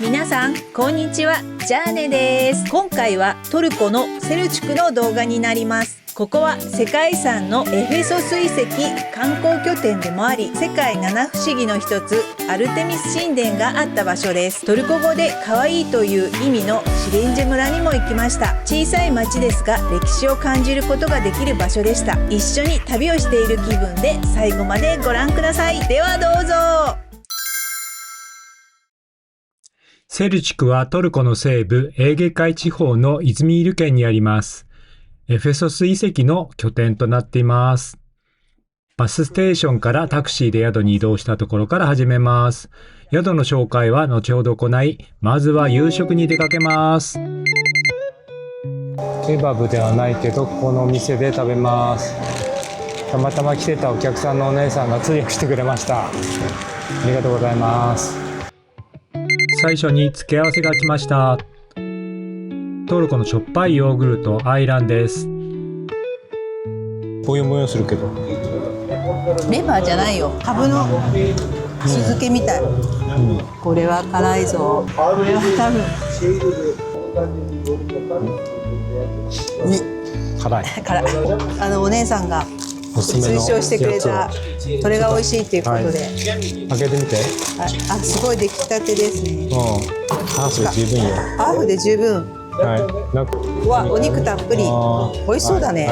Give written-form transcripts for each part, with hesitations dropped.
皆さんこんにちは、ジャーネです。今回はトルコのセルチュクの動画になります。ここは世界遺産のエフェソス遺跡観光拠点でもあり、世界七不思議の一つアルテミス神殿があった場所です。トルコ語で可愛いという意味のシレンジェ村にも行きました。小さい町ですが歴史を感じることができる場所でした。一緒に旅をしている気分で最後までご覧ください。ではどうぞ。セルチュクはトルコの西部エーゲ海地方のイズミール県にあります。エフェソス遺跡の拠点となっています。バスステーションからタクシーで宿に移動したところから始めます。宿の紹介は後ほど行い、まずは夕食に出かけます。ケバブではないけど、このお店で食べます。たまたま来てたお客さんのお姉さんが通訳してくれました。ありがとうございます。最初に付け合わせが来ました。トルコのしょっぱいヨーグルトアイランです。ボヨボヨするけどレバーじゃないよ、カブの酢漬けみたい、これは辛いぞ。これは多分、辛い辛い。お姉さんが推奨してくれた、それが美味しいっていうことで、開けてみて。すごい出来たてですね。ハーフで十分よ。ハーフで十分。うわ、お肉たっぷり。美味しそうだね。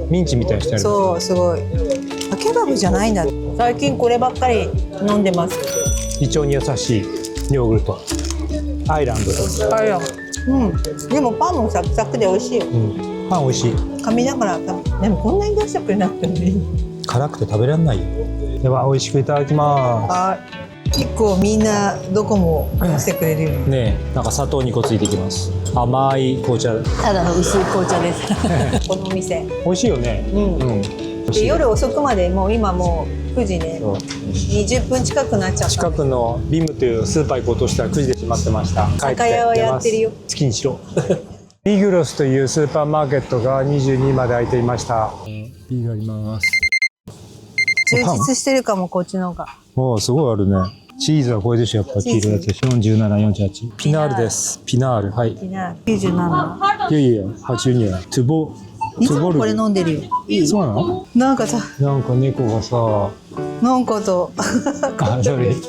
ミンチみたいにしてある。そう、すごい。ケバブじゃないんだ。最近こればっかり飲んでます。胃腸に優しいヨーグルトアイランドです。でもパンもサクサクで美味しいよ。パン美味しい。噛みながら、でもこんなに出してくれなくてもいい。辛くて食べられないよ。では美味しくいただきます。結構みんなどこもしてくれるよね。なんか砂糖2個ついてきます。甘い紅茶。ただの薄い紅茶ですこのお店美味しいよね。で夜遅くまで、もう今もう9時ね、20分近くなっちゃった。近くのビムというスーパー行こうとしたら9時で閉まってました。酒屋はやってるよ。好きにしろミグロスというスーパーマーケットが22まで開いていました。ビールあります。充実してるかも、こっちの方が。おー、すごいあるね。チーズはこれでしょ、やっぱ黄色いやつでしょ。47、48。ピナールです。ピナール、はい。ピナール97。いや82円。トゥボいつもこれ飲んでるよ。そうなの？なんかさ、なんか猫がさ、なんかとそれ。好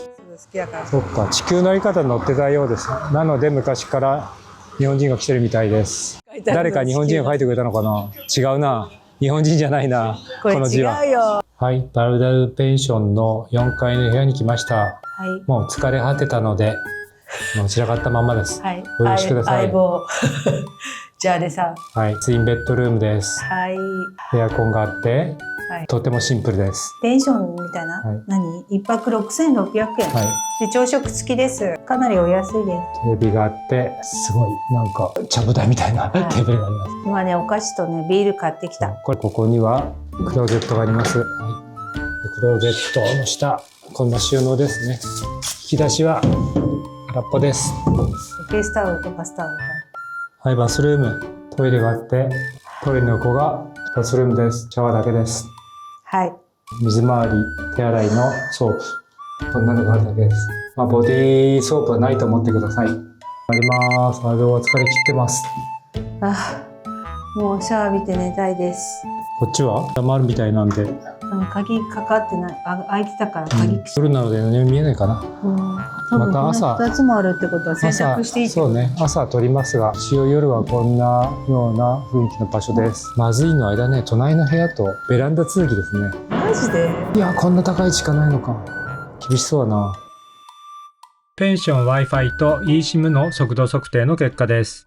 きだから。そっか、地球のあり方に載ってたようです。なので昔から日本人が来てるみたいです。誰か日本人が書いてくれたのかな？違うな。日本人じゃないな。これの字は。違うよ。はい、バルダルペンションの4階の部屋に来ました。もう疲れ果てたので、もう散らかったまんまです。お許しください。相棒じゃあねさ。はい、ツインベッドルームです。エアコンがあって、とてもシンプルです。ペンションみたいな。何？一泊6600円。で朝食付きです。かなりお安いです。テレビがあって、すごいなんかちゃぶ台みたいなテーブルがあります。今ね、お菓子とねビール買ってきた。ここにはクローゼットがあります。クローゼットの下、こんな収納ですね。引き出しは空っぽです。フェイスタオルとバスタオルが。はい、バスルーム、トイレがあって、トイレの横がバスルームです。シャワーだけです。水回り、手洗いのソープ、こんなのがあるだけです。ボディーソープはないと思ってください。あります。お疲れ切ってます。もうシャワー浴びて寝たいです。こっちは山あるみたいなんで。鍵かかってない。開いてたから鍵。夜なので何も見えないかな。また朝2つもあるってことは洗濯していい。そうね、朝撮りますが、一応夜はこんなような雰囲気の場所です。まずいの間ね、隣の部屋とベランダ続きですね。マジで？いや、こんな高い位置しかないのか。厳しそうだな。ペンション Wi-Fi と eSIM の速度測定の結果です。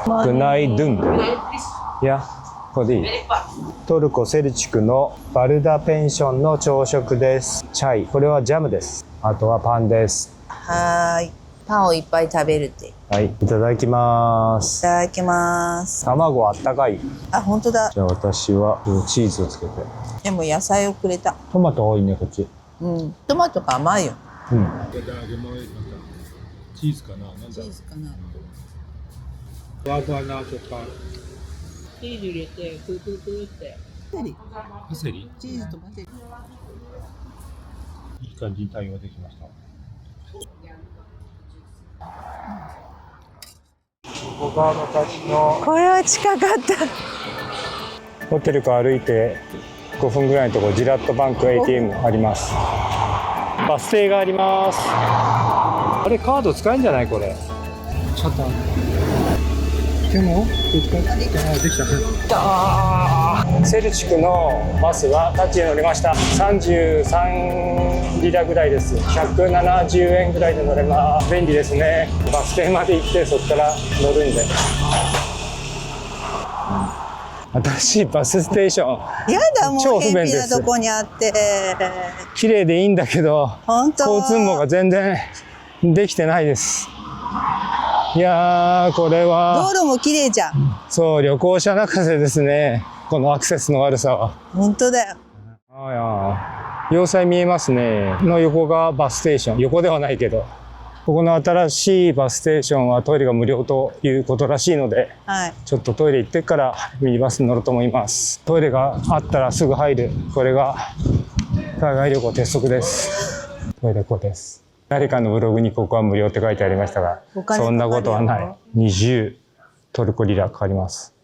グナイドゥン。いや、これでいい。トルコセルチュクのバルダペンションの朝食です。チャイ。これはジャムです。あとはパンです。パンをいっぱい食べるって。はい、いただきます。いただきます。卵あったかい。本当だ。じゃあ私はチーズをつけて。でも野菜をくれた。トマト多いね、こっち。トマトが甘いよ。チーズかな。チーズかな。ふわふわな食感。チーズ入れてくるくるくるって。パセリ。チーズとパセリ。いい感じに対応できました。ここが昔のこれは近かった。ホテルから歩いて5分ぐらいのところ、ジラットバンク ATM あります。バス停があります。あれカード使えるんじゃないこれ。ちょっとでもできた。セルチクのバスはタッチに乗りました。33リラぐらいです。170円ぐらいで乗れます。便利ですね。バス停まで行ってそこから乗るんで。新しいバスステーション。やだ、もう超不便偏です僻なとこにあって。綺麗でいいんだけど、本当。交通網が全然できてないです。いやー、これは道路も綺麗じゃん。そう、旅行者泣かせですね。このアクセスの悪さは。本当だよ。要塞見えますね。の横がバスステーション。横ではないけど。ここの新しいバスステーションはトイレが無料ということらしいので、はい。ちょっとトイレ行ってからミニバスに乗ると思います。トイレがあったらすぐ入る。これが海外旅行鉄則です。トイレここです。誰かのブログにここは無料って書いてありましたが、そんなことはない。20トルコリラかかります。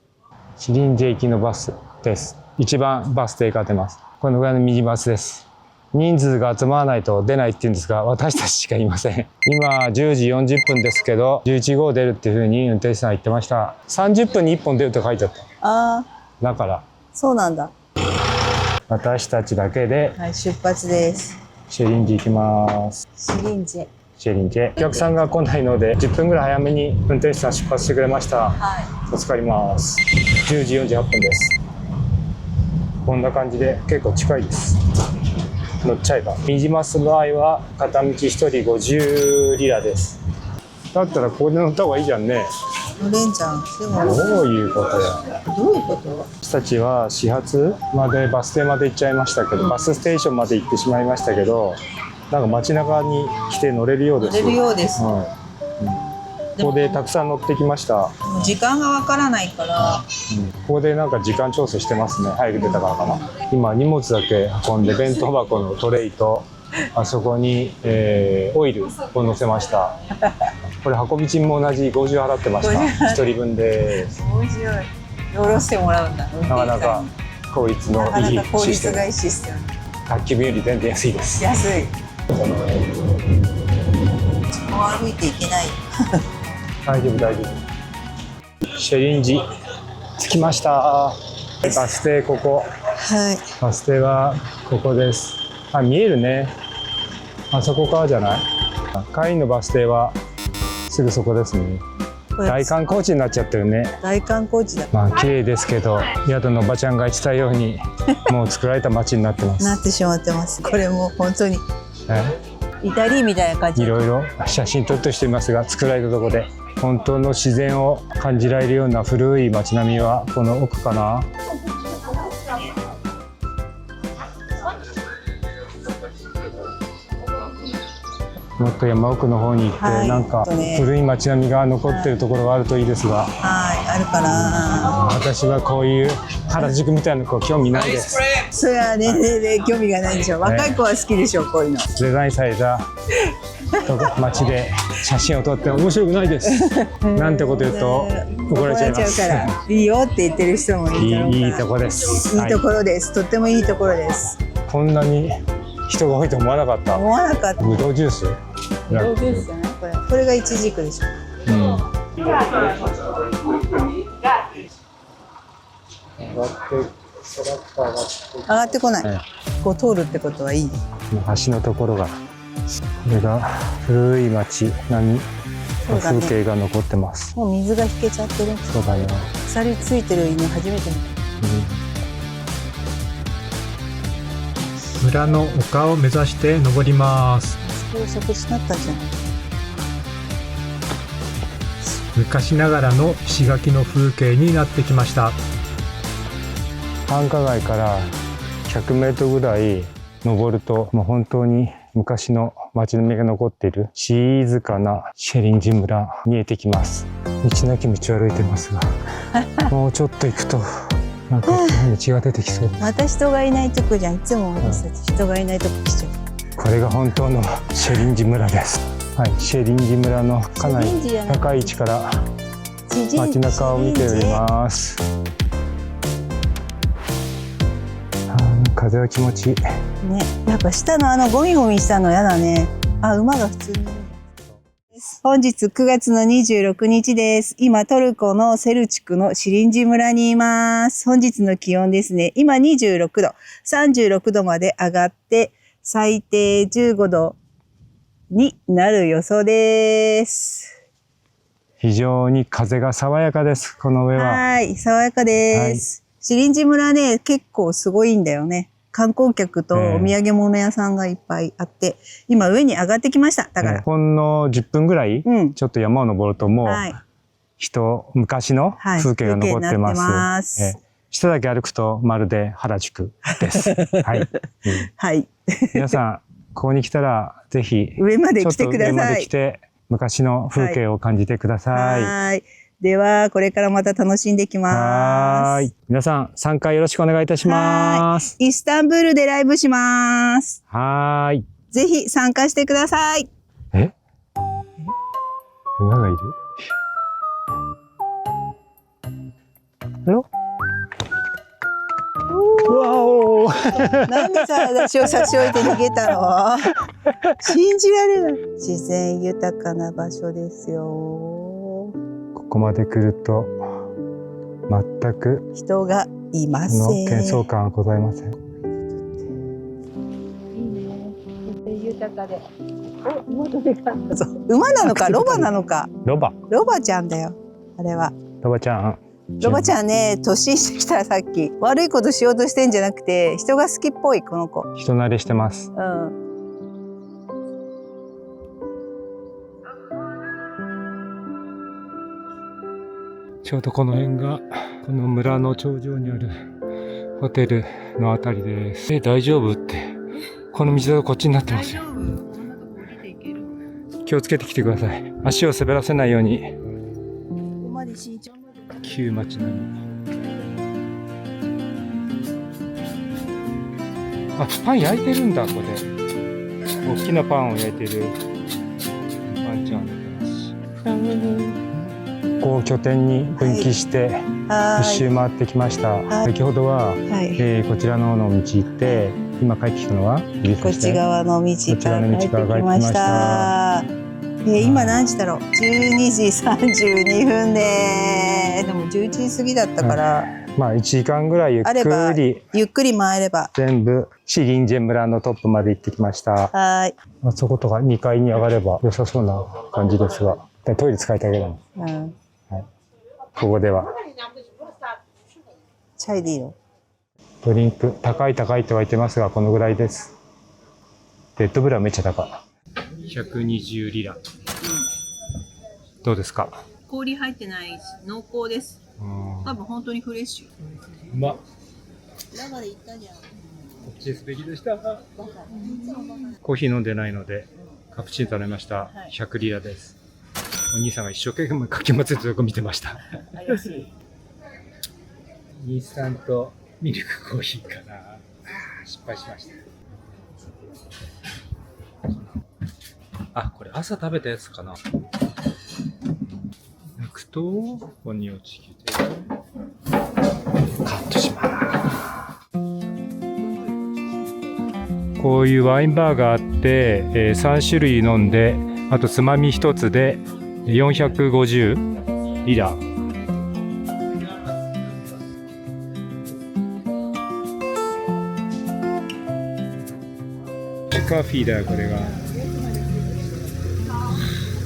シリンジェ行きのバスです。一番バス停が出ます。このぐらいのミニバスです。人数が集まらないと出ないって言うんですが、私たちしかいません。今10時40分ですけど、11号出るっていうふうに運転手さん言ってました。30分に1本出ると書いてあった。ああ。だから。そうなんだ。私たちだけで。はい、出発です。シェリンジ行きます。シリンジ。シェリンジ。お客さんが来ないので、10分ぐらい早めに運転手さん出発してくれました。はい。助かります。10時48分です。こんな感じで結構近いです。乗っちゃえば。ミニバスの場合は片道1人50リラです。だったらここで乗った方がいいじゃんね。乗れんじゃん。でもどういうことや。どういうこと？私たちは始発までバス停まで行っちゃいましたけど、バスステーションまで行ってしまいましたけど、なんか街中に来て乗れるようです。乗れるようです。ここでたくさん乗ってきました。時間がわからないから、ここでなんか時間調整してますね。早く出たからかな。今荷物だけ運んで、弁当箱のトレイとあそこに、オイルを乗せました。これ運び賃も同じ50払ってました。1人分で。面白い。下ろしてもらうんだ。なかなか効率のいいシステム。宅急便より全然安いです。安い。もう歩いていけない。大丈夫大丈夫。シェリンジ着きました。バス停ここ。はい。バス停はここです。あ、見えるね。あそこからじゃない。帰りのバス停はすぐそこですね。大観光地になっちゃってるね。大観光地だ。まあ綺麗ですけど、宿のおばちゃんが言ってたようにもう作られた街になってます。なってしまってます。これも本当にイタリーみたいな感じ。いろいろ写真撮ってしていますが、作られたところで本当の自然を感じられるような古い街並みはこの奥かな。もっと山奥の方に行って、はい、なんか古い街並みが残ってるところがあるといいですが、はい、あるかな。私はこういう原宿みたいな子興味ないです。それはね、興味がないでしょ。若い子は好きでしょ、こういうの。デザインされた街で写真を撮って面白くないです。なんてこと言うと怒られちゃいます。いいよって言ってる人もいる。いいとこです。いいところです。とってもいいところです。こんなに人が多いと思わなかった。思わなかった。ぶどうジュース。ぶどうジュースじゃない？これがイチジクでしょ。上がってこない。こう通るってことはいい。橋のところが、これが古い町並みの風景が残ってます。もう水が引けちゃってる。そうだね。鎖ついてる犬初めて見た。村の丘を目指して登ります。食事だったんじゃない？昔ながらの石垣の風景になってきました。繁華街から100メートルぐらい登ると、もう本当に昔の街並みが残っている静かなシェリンジ村見えてきます。道なき道を歩いてますが、もうちょっと行くとなんか血が出てきそう。また人がいないとこじゃん。いつも私たち人がいないとこ来ちゃう。これが本当のシェリンジ村です。はい、シェリンジ村のかなり高い位置から街中を見ております。風は気持ちいい。ね、やっぱ下のゴミゴミしたのやだね。あ、馬が普通に。本日9月の26日です。今トルコのセルチュクのシリンジ村にいます。本日の気温ですね。今26度、36度まで上がって最低15度になる予想です。非常に風が爽やかです。この上は。はい、爽やかです。はい、シリンジ村ね、結構すごいんだよね。観光客とお土産物屋さんがいっぱいあって、今上に上がってきました。だから。ほんの10分ぐらい、ちょっと山を登るともう、昔の風景が残ってます。下だけ歩くとまるで原宿です。はい。はい。皆さん、ここに来たらぜひ、上まで来てください。上まで来て、昔の風景を感じてください。はい。では、これからまた楽しんでいきます。はい。皆さん、参加よろしくお願いいたします。イスタンブールでライブします。はい。ぜひ参加してください。馬がいる？わお。なんでさ、私を差し置いて逃げたの？信じられない。自然豊かな場所ですよ。ここまで来ると全く人がいません。喧騒感はございません。いいね。自然豊かで。馬なのかロバなのか。ロバちゃんだよ。あれは。ロバちゃん。ロバちゃんね、年してきたらさっき悪いことしようとしてんじゃなくて人が好きっぽいこの子。人慣れしてます。うん。ちょうどこの辺がこの村の頂上にあるホテルのあたりです。大丈夫って、この道がこっちになってますよ。気をつけてきてください。足を滑らせないように。旧町並み。あ、パン焼いてるんだ。これ大きなパンを焼いてるワンちゃんです。こう拠点に分岐して一周回ってきました。先ほどは、こちらの道行って今帰ってきたのはこっち側の道から帰ってきました。今何時だろう。12時32分でも11時過ぎだったから、まあ1時間ぐらいゆっくり回れば全部シリンジェ村のトップまで行ってきました。はい。あそことか2階に上がれば良さそうな感じですが、トイレ使いたいけど。ここではチャイでいいの？ドリンク高いって言ってますがこのぐらいです。レッドブルはめっちゃ高い。120リラ。どうですか？氷入ってないし濃厚です。多分本当にフレッシュ。うまっ。生で行ったじゃん。こっち素敵でした。コーヒー飲んでないのでカプチーノ食べました。100リラです。お兄さんが一生懸命かき混ぜてるとこ見てました。インスタントミルクコーヒーかな。失敗しました。あ、これ朝食べたやつかな。抜くとここに落ちてカットします。こういうワインバーがあって、3種類飲んで、あとつまみ1つで450リラ。カフィーだよこれが。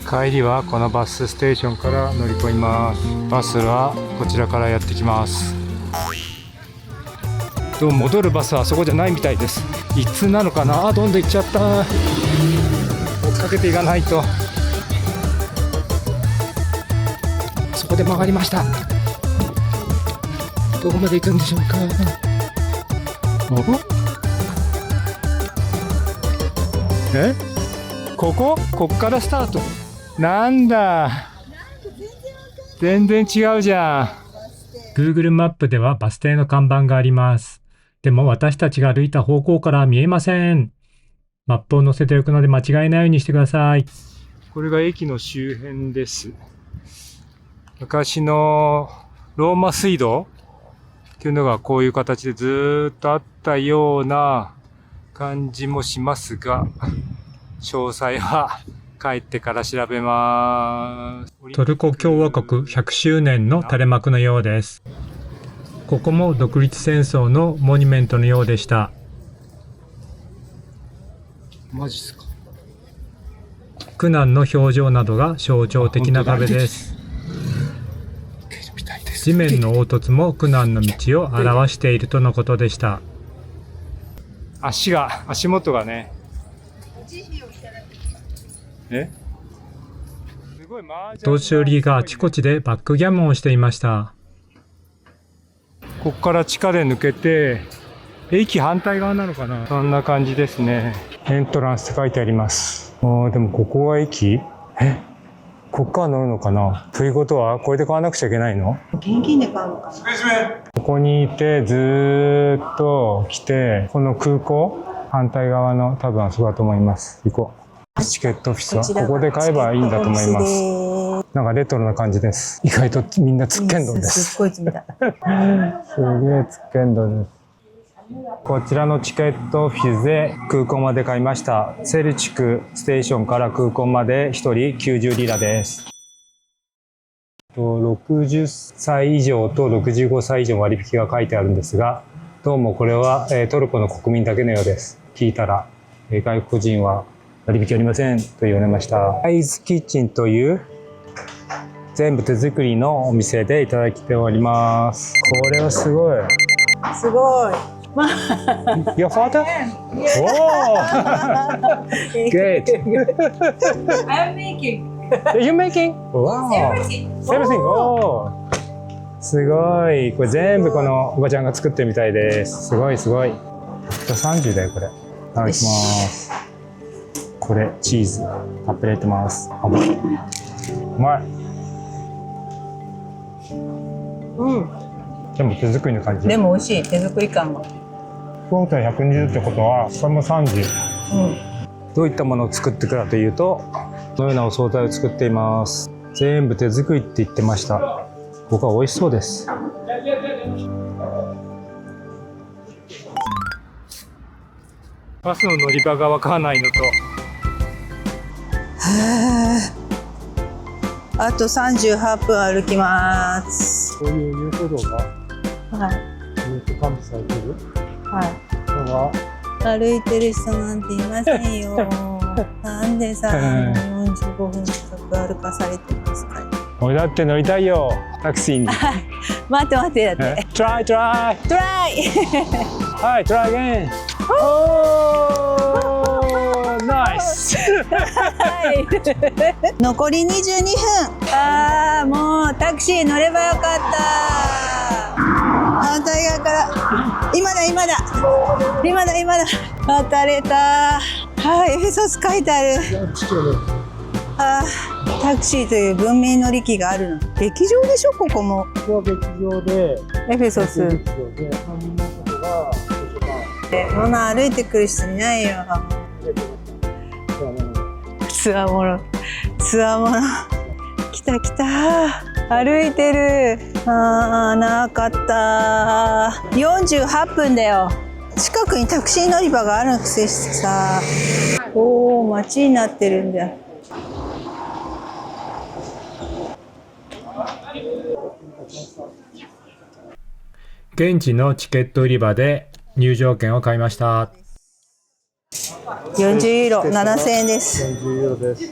帰りはこのバスステーションから乗り込みます。バスはこちらからやってきます。でも戻るバスはあそこじゃないみたいです。いつなのかな。あ、どんどん行っちゃった。追っかけていかないと。そこで曲がりました。どこまで行くんでしょうか。こっからスタート。なんだ、全然違うじゃん。Google マップではバス停の看板があります。でも私たちが歩いた方向から見えません。マップを載せておくので間違えないようにしてください。これが駅の周辺です。昔のローマ水道っていうのがこういう形でずーっとあったような感じもしますが、詳細は帰ってから調べます。トルコ共和国100周年の垂れ幕のようです。ここも独立戦争のモニュメントのようでした。マジっすか。苦難の表情などが象徴的な壁です。地面の凹凸も苦難の道を表しているとのことでした。足元がね。年寄りがあちこちでバックギャモンをしていました。ここから地下で抜けて、駅反対側なのかな？そんな感じですね。エントランスって書いてあります。でもここが駅？こっから乗るのかな？ということは、これで買わなくちゃいけないの？現金で買うのかな？ここにいて、ずーっと来て、この空港反対側の多分あそこだと思います。行こう。チケットオフィスはここで買えばいいんだと思います。なんかレトロな感じです。意外とみんなつっけんどんです。すっごい冷たい。すげえつっけんどんです。こちらのチケットオフィスで空港まで買いました。セルチクステーションから空港まで1人90リラです。60歳以上と65歳以上割引が書いてあるんですが、どうもこれはトルコの国民だけのようです。聞いたら外国人は割引ありませんと言われました。アイズキッチンという全部手作りのお店でいただいております。これはすごい。すごい。Your father? Oh, great. I'm making You making? Wow. everything. Everything. Oh. すごい。これ全部このおばちゃんが作ってるみたいです。すごいすごい。30だよこれ。いただきます。これチーズたっぷり入ってます。うまい。うまい。でも手作りの感じ。でも美味しい。手作り感が。今回120ってことは、これも30。どういったものを作ってくかというと、このようなお惣菜を作っています。全部手作りって言ってました。僕は美味しそうです。バスの乗り場がわからないのと、あと38分歩きます。こういう遊歩道がはい。ずっと完備されてるはのが、い。歩いてる人なんていませんよ。なんでさ、45分近く歩かされてますかね。俺だって乗りたいよ、タクシーに。待って待ってだって。トライトライ。トライ。はい、トライゲン。おー、ナイス。残り22分。ああ、もうタクシー乗ればよかった。反対側から。今だ。渡れた。はい、エフェソス書いてある。あー、タクシーという文明の利器があるの。劇場でしょ、ここも。ここは劇場で、エフェソス。劇場で、3人のことが図書館。そんな歩いてくる人いないよ。つわもの。来た。歩いてる。なかった。48分だよ。近くにタクシー乗り場があるくせしてさ。おー、街になってるんだよ。現地のチケット売り場で入場券を買いました。40ユーロ、7000円です。40ユーロです。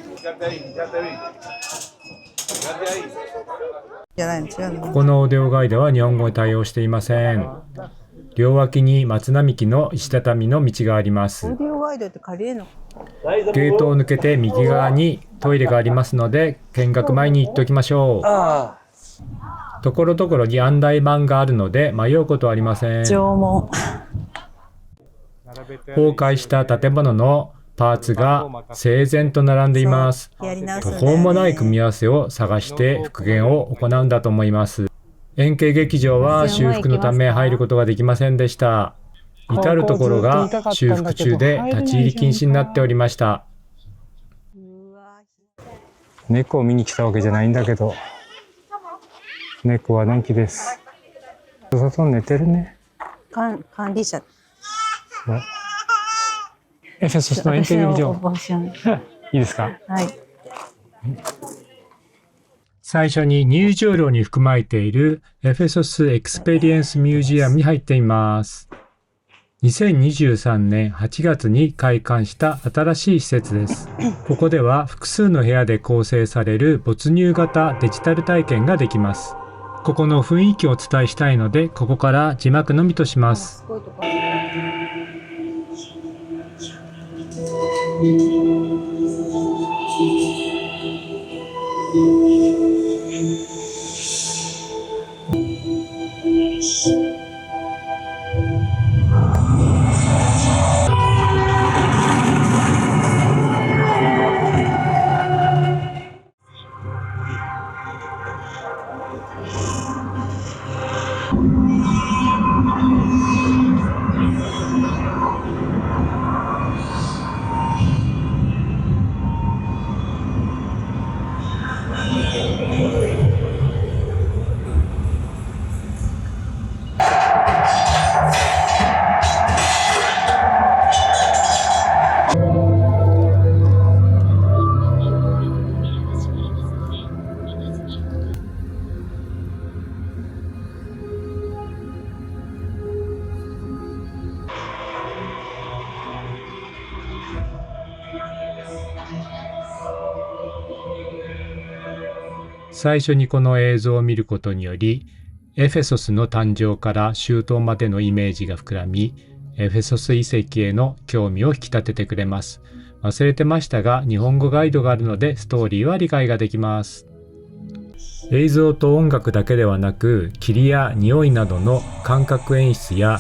じゃないの、違うの。ここのオーディオガイドは日本語に対応していません。両脇に松並木の石畳の道があります。オーディオガイドって借りれるの？ゲートを抜けて右側にトイレがありますので、見学前に行っておきましょう。ところどころに案内板があるので迷うことはありません。縄文。崩壊した建物のパーツが整然と並んでいます。途方もない組み合わせを探して復元を行うんだと思います。円形劇場は修復のため入ることができませんでした。至るところが修復中で立ち入り禁止になっておりました。猫を見に来たわけじゃないんだけど、猫はのんきです。外寝てるね。管理者。エフェソスの円形劇場。いいですか？はい。最初に入場料に含まれているエフェソスエクスペリエンスミュージアムに入っています。2023年8月に開館した新しい施設です。ここでは複数の部屋で構成される没入型デジタル体験ができます。ここの雰囲気をお伝えしたいので、ここから字幕のみとします。最初にこの映像を見ることにより、エフェソスの誕生から周到までのイメージが膨らみ、エフェソス遺跡への興味を引き立ててくれます。忘れてましたが、日本語ガイドがあるのでストーリーは理解ができます。映像と音楽だけではなく、霧や匂いなどの感覚演出や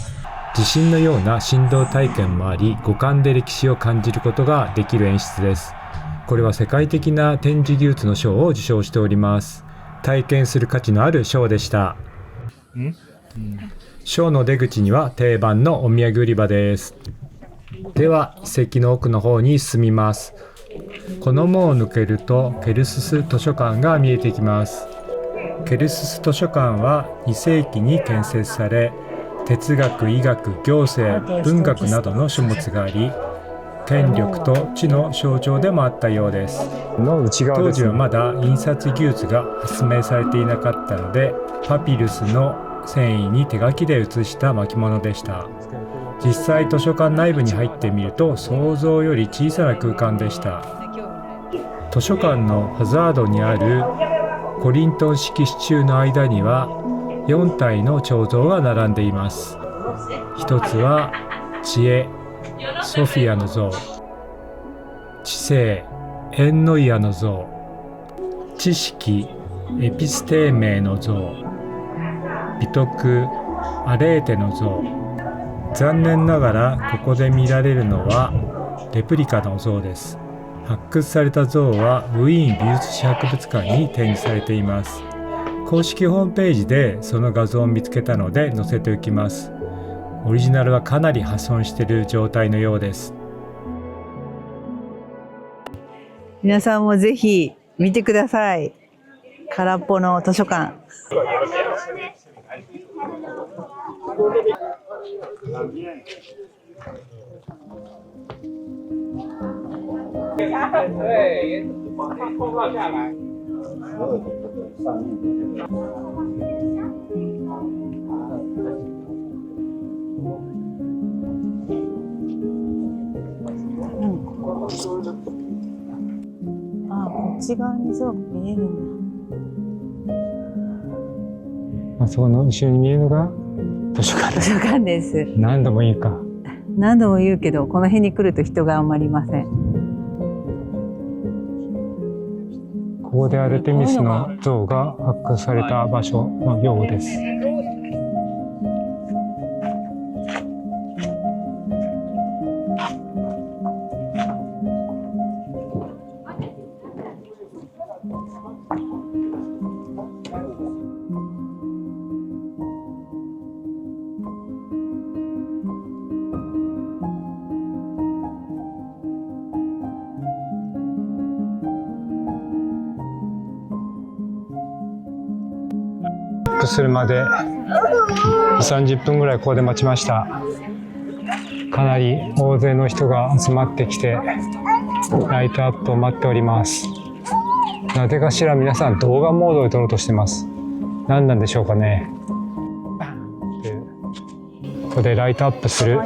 地震のような振動体験もあり、五感で歴史を感じることができる演出です。これは世界的な展示技術の賞を受賞しております。体験する価値のあるショーでした。ショーの出口には定番のお土産売り場です。では遺跡の奥の方に進みます。この門を抜けるとケルスス図書館が見えてきます。ケルスス図書館は2世紀に建設され、哲学、医学、行政、文学などの書物があり、権力と知の象徴でもあったようです。当時はまだ印刷技術が発明されていなかったので、パピルスの繊維に手書きで写した巻物でした。実際図書館内部に入ってみると、想像より小さな空間でした。図書館のハザードにあるコリントン式支柱の間には4体の彫像が並んでいます。一つは知恵、ソフィアの像、知性、エンノイアの像、知識、エピステーメーの像、美徳、アレーテの像。残念ながらここで見られるのはレプリカの像です。発掘された像はウィーン美術史博物館に展示されています。公式ホームページでその画像を見つけたので載せておきます。オリジナルはかなり破損している状態のようです。皆さんもぜひ見てください。空っぽの図書館。こっち側にそう見えるんだ。あそこの後ろに見えるのが図書館です。図書館です。何度も言うか。何度も言うけど、この辺に来ると人があんまりいません。ここでアルテミスの像が発掘された場所のようです。クするまで30分ぐらいここで待ちました。かなり大勢の人が集まってきてライトアップを待っております。なぜかしら皆さん動画モードで撮ろうとしてます。何なんでしょうかね。ここでライトアップする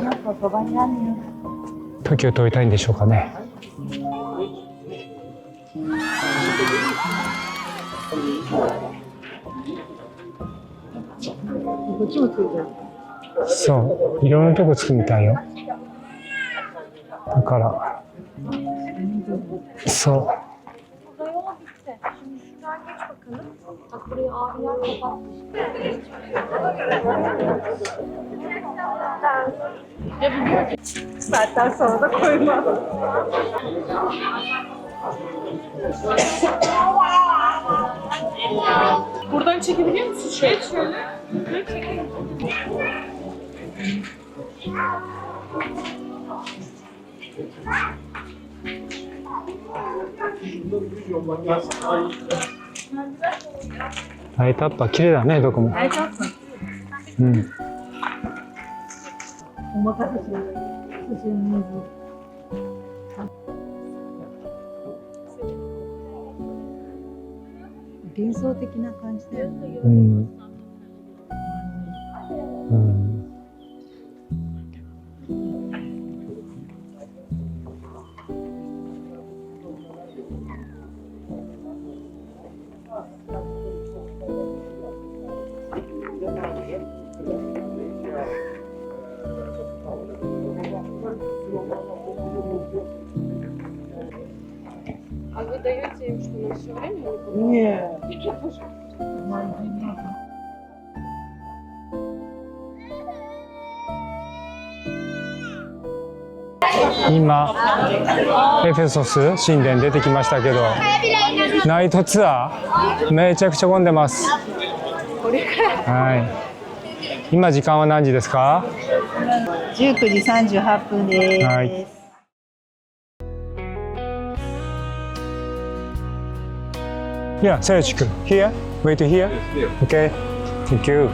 時を撮りたいんでしょうかね。そう、いろんなとこつくみたいよ。だからそう。Zaten sonra da koyma. Buradan çekebiliyor musun? Şöyle şöyle. Böyle çekelim. ライトアップは綺麗だね、どこも。ライトアップ。うん。お任せします。幻想的な感じだよね。うん。うん。А вы даете им что, на все время? Нет. Нет. 今エフェソス神殿出てきましたけど、ナイトツアーめちゃくちゃ混んでます。はい。今時間は何時ですか19時38分です。はい。Yeah, Selchuk. Here? Wait here? Okay. Thank you.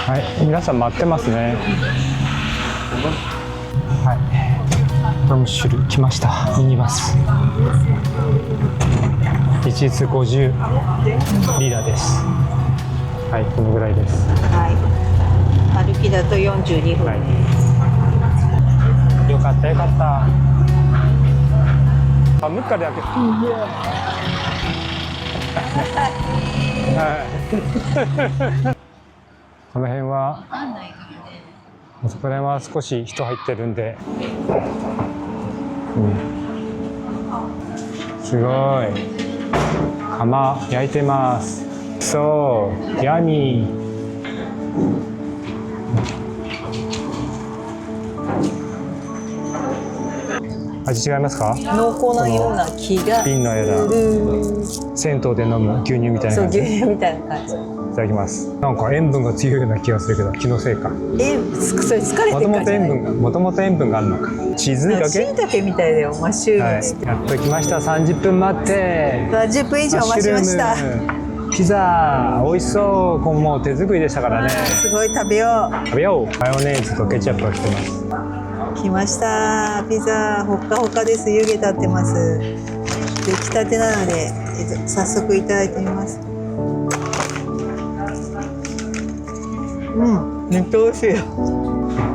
はい、皆さん待ってますね。はい。トムシュル来ました。ミニバス。一律50リラです。はい、このぐらいです。はい。歩きだと42分。はい。よかったよかった。あ、ムッカで開け。はい。この辺は、そこら辺は少し人入ってるんで、すごい釜焼いてます。そうヤミー。味違いますか？濃厚なような気がする。瓶のような銭湯で飲む牛乳みたいなそう、感じ。牛乳みたいな感じ。いただきます。なんか塩分が強いような気がするけど、気のせいか。それ疲れてるからじゃない？もともと塩分があるのか。チーズだけ？椎茸みたいだよ、マッシュルーム。はい、やっと来ました。30分待って。10分以上待ちました。ピザ美味しそう。これもう手作りでしたからね。すごい食べよう。食べよう。マヨネーズとケチャップが来てます。来ました。ピザほっかほかです。湯気立ってます。出来たてなので、早速いただいてみます。めっちゃ美味しいよ。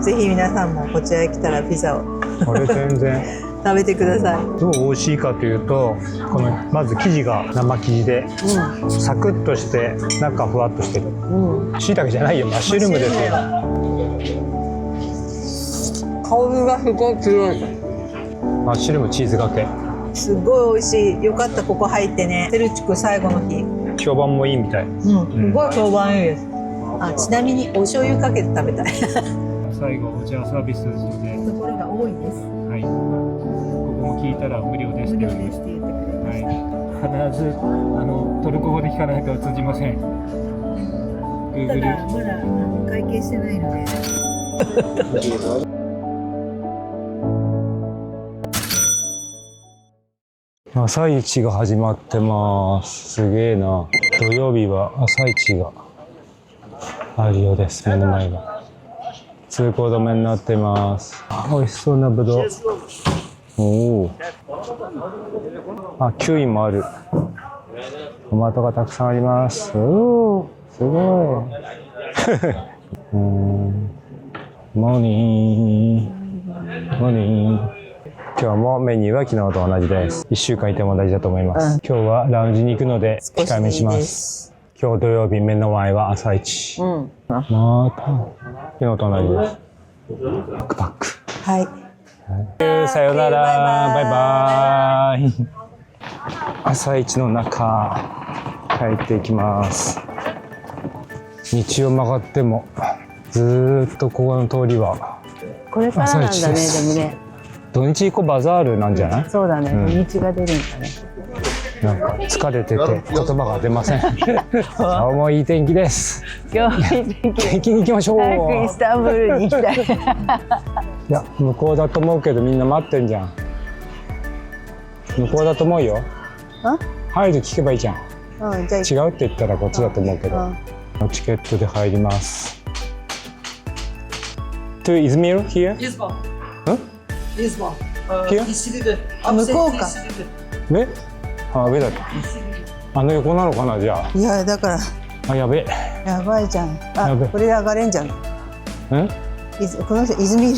ぜひ皆さんもこちらへ来たらピザをこれ全然食べてください。どう美味しいかというと、このまず生地が生生地で、サクッとして中ふわっとしてる。椎茸じゃないよ、マッシュルームですよ。香りがすごい強い。マッシュルームチーズがけ。すごい美味しい。よかった、ここ入ってね。セルチュク最後の日。評判もいいみたい。すごい評判いいです。あ、ちなみにお醤油かけて食べたい。最後お茶サービスでところが多いです。はい、ここも聞いたら無料ですって言ってくれて、はい、必ずトルコ語で聞かないと通じません。ただまだ会計してないので。朝市が始まってます。すげえな。土曜日は朝市があるようです。目の前が通行止めになってます。美味しそうなぶどう。おお。あ、キウイもある。トマトがたくさんあります。おお、すごい。モーニー。モーニー。今日もメニューは昨日と同じです。1週間いても同じだと思います。今日はラウンジに行くので控えめにします。今日土曜日、目の前は朝市。また昨日と同じです。バックパック。はい。さよなら。バイバイ。朝市の中入っていきます。道を曲がってもずーっとここの通りはこれからなんだね。でもね。土日以降バザールなんじゃない？そうだね。土日が出るんだね。なんか疲れてて言葉が出ません。今日もいい天気です。今日いい天気。天気に行きましょう。早くイスタンブールに行きたい。いや向こうだと思うけどみんな待ってんじゃん。向こうだと思うよ。入る聞けばいいじゃん。じゃあ違うって言ったらこっちだと思うけど。チケットで入ります。To Izmir here? Lisbon. Huh? Lisbon. Here? İsildi. 向こうか。上？あ、上だった。あの横なのかなじゃあ。いやだから。あ、やべ。やばいじゃん。あ、やべ。これで上がれんじゃん。ん？この人イズミール。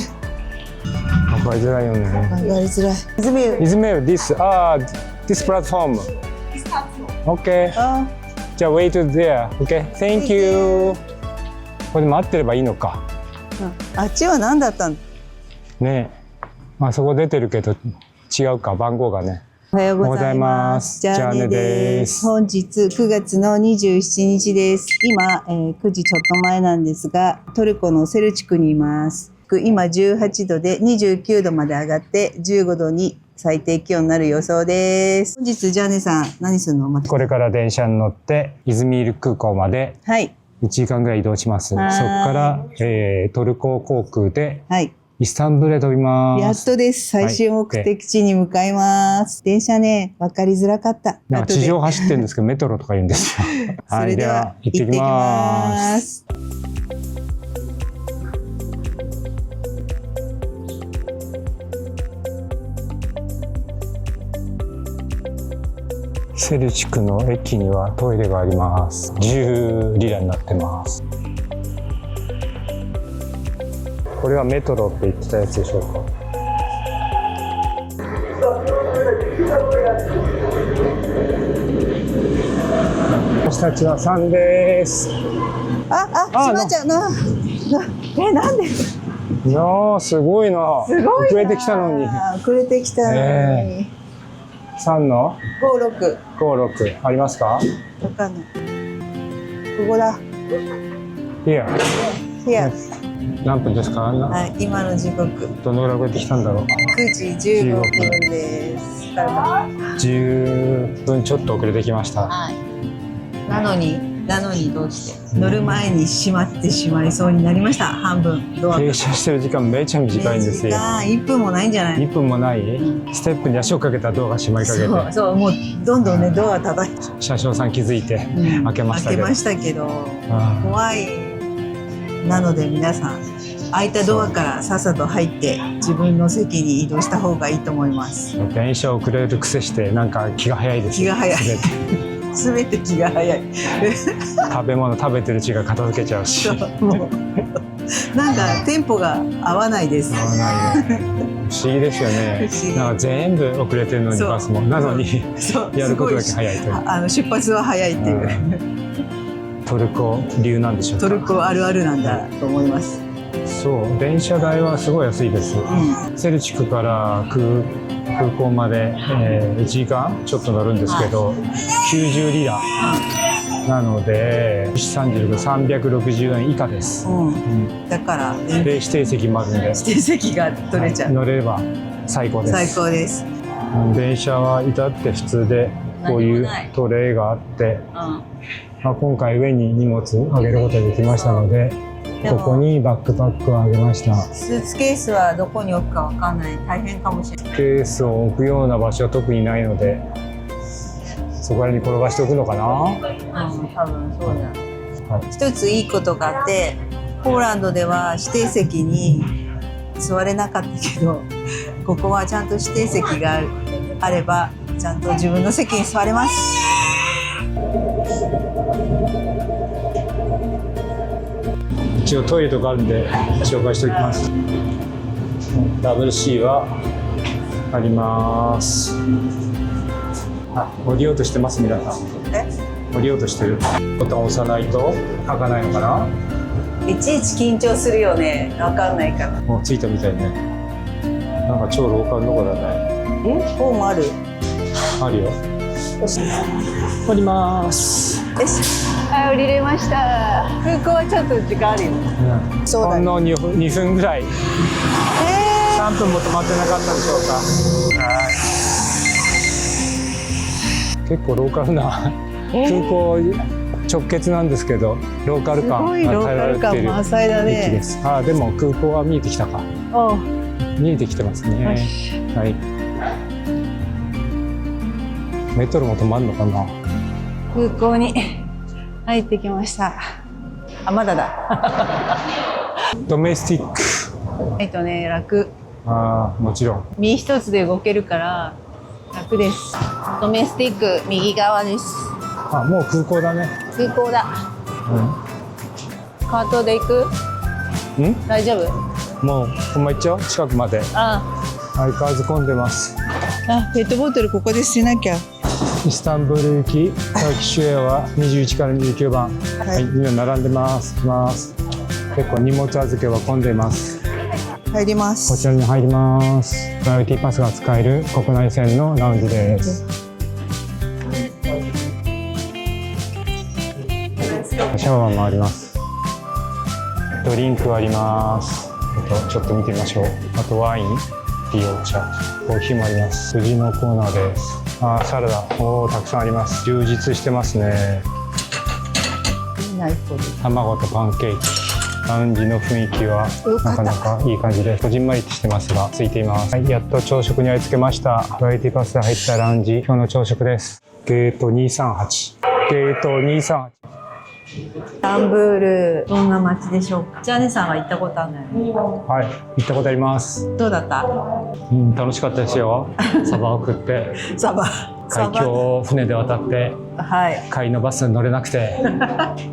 わかりづらいよね。わかりづらい。イズミール。Izmir, this platform. Okay. じゃあ wait there. Okay. Thank you. これで待ってればいいのか。あっちは何だったの？ねえ。あそこ出てるけど違うか番号がね。おはようございます。ジャーネです。本日9月の27日です。今、9時ちょっと前なんですが、トルコのセルチクにいます。今18度で29度まで上がって15度に最低気温になる予想です。本日ジャーネさん何するの？これから電車に乗ってイズミール空港まで1時間ぐらい移動します。そこから、トルコ航空でイスタンブールへ飛びます。やっとです。最終目的地に向かいます。電車ね、分かりづらかった。なんか地上走ってるんですけどメトロとか言うんですよ。それでは行ってきます。セルチクの駅にはトイレがあります。10リラになってます。これはメトロって言ってたやつでしょうか。私たちは3です。しまっちゃうな。なんで？いやーすごいな。すごいな。遅れてきたのに。遅れてきたのに。3の56。56ありますか？わかんない。ここだ。Here。何分ですか？はい、今の時刻。どのぐらい遅れてきたんだろう。9時15分です。10分ちょっと遅れてきました。はい。なのにどうして乗る前に閉まってしまいそうになりました。半分ドア停車してる時間めちゃ短いんですよ。1分もないんじゃない？ 1分もない、ステップに足をかけたドアが閉まりかけて、そうもうどんどんねドア叩いて車掌さん気づいて開けましたけど、怖い。なので皆さん開いたドアからさっさと入って自分の席に移動した方がいいと思います。電車遅れる癖してなんか気が早いです。気が早い。全て気が早い。食べ物食べてるうちが片付けちゃうし。なんかテンポが合わないです。合わないね。不思議ですよね。なんか全部遅れてるのにバスもなのにやることだけ早いという。出発は早いっていう。トルコ流なんでしょうか。トルコあるあるなんだと思います。そう電車代はすごい安いです。セルチクから空港まで、1時間ちょっと乗るんですけど、90リラなので360円以下です。だからで指定席もあるんで指定席が取れちゃう。乗れれば最高です。最高です。電車は至って普通でこういうトレイがあって、今回上に荷物を上げることができましたのででもここにバックパックをあげました。スーツケースはどこに置くかわかんない。大変かもしれない。ケースを置くような場所は特にないので、そこらに転がしておくのかな。うん、多分そうだ。はい、一ついいことがあって、ポーランドでは指定席に座れなかったけど、ここはちゃんと指定席があればちゃんと自分の席に座れます。一応トイレとかあるんで紹介しておきます。WC はあります。あ、降りようとしてます。皆さん降りようとしてる。ボタンを押さないと開かないのかな。いちいち緊張するよね。わかんないから。もう着いたみたいね。なんか超ローカルの子だね。フォームある？あるよ。降ります。よし。はい、降りれました。空港はちょっと時間あるよ。そうだね。ほんの2分ぐらい。3分も止まってなかったでしょうか。はい。結構ローカルな空港直結なんですけど、ローカル感が耐えられている満載だね。駅です。あ、でも空港は見えてきたか。見えてきてますね。はい。メトロも止まるのかな。空港に入ってきました。あ、まだだ。ドメスティック。楽。ああ、もちろん。身一つで動けるから楽です。ドメスティック右側です。あ、もう空港だね。空港だ。カートで行く？大丈夫？もうほんま行っちゃおう。近くまで。相変わらず混んでます。ペットボトルここで捨てなきゃ。イスタンブール行きターキッシュエアは21から29番。はい、みんな並んでます。結構荷物預けは混んでいます。入ります。こちらに入ります。プライオリティパスが使える国内線のラウンジです。シャワーもあります。ドリンクあります。ちょっと見てみましょう。あとワイン、ティー、お茶、コーヒーもあります。藤のコーナーです。サラダ、たくさんあります。充実してますね。卵とパンケーキ。ラウンジの雰囲気はなかなかいい感じで、こじんまりとしてますが空いています。はい、やっと朝食に追いつけました。プライオリティパスで入ったラウンジ、今日の朝食です。ゲート238。ゲート238。イスタンブール、どんな街でしょうか。ジャネさんは行ったことあるのよ。はい、行ったことあります。どうだった？楽しかったですよ。サバを食って。サバ。海峡を船で渡って、帰りのバスに乗れなくて、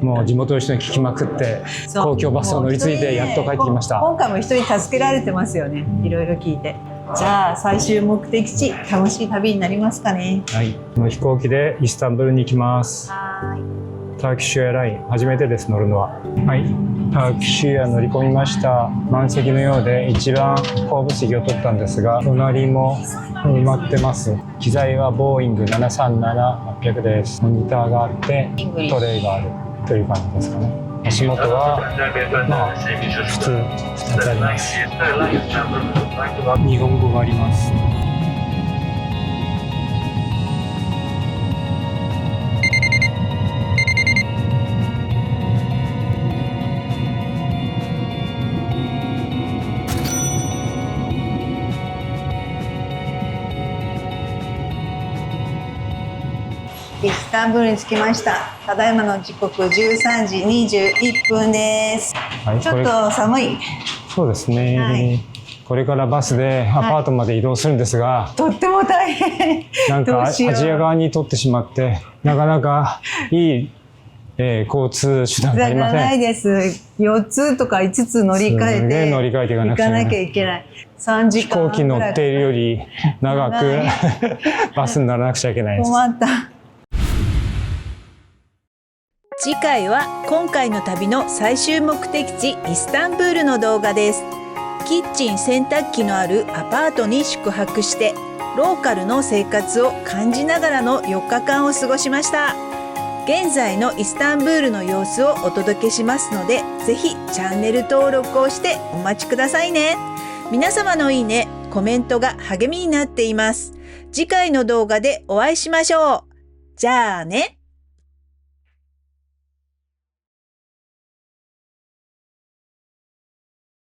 もう地元の人に聞きまくって、公共バスを乗り継いでやっと帰ってきました。今回も人に助けられてますよね。いろいろ聞いて。じゃあ最終目的地、楽しい旅になりますかね。はい、この飛行機でイスタンブールに行きます。ターキッシュエアライン、初めてです、乗るのは。はい、ターキッシュエア乗り込みました。満席のようで一番後部席を取ったんですが、隣も埋まってます。機材はボーイング737-800です。モニターがあってトレイがあるという感じですかね。足元は普通2つあります。日本語があります。イスタンブールに着きました。ただいまの時刻13時21分です。はい、ちょっと寒い。そうですね。はい、これからバスでアパートまで移動するんですが、とっても大変。なんかアジア側に取ってしまって、なかなかいい、交通手段がありません。ないです。4つとか5つ乗り換えて、乗り換えていかなきゃいけない。3時間。飛行機乗っているより長くバスに乗らなくちゃいけないです。困った。次回は今回の旅の最終目的地イスタンブールの動画です。キッチン洗濯機のあるアパートに宿泊してローカルの生活を感じながらの4日間を過ごしました。現在のイスタンブールの様子をお届けしますので、ぜひチャンネル登録をしてお待ちくださいね。皆様のいいね、コメントが励みになっています。次回の動画でお会いしましょう。じゃあね。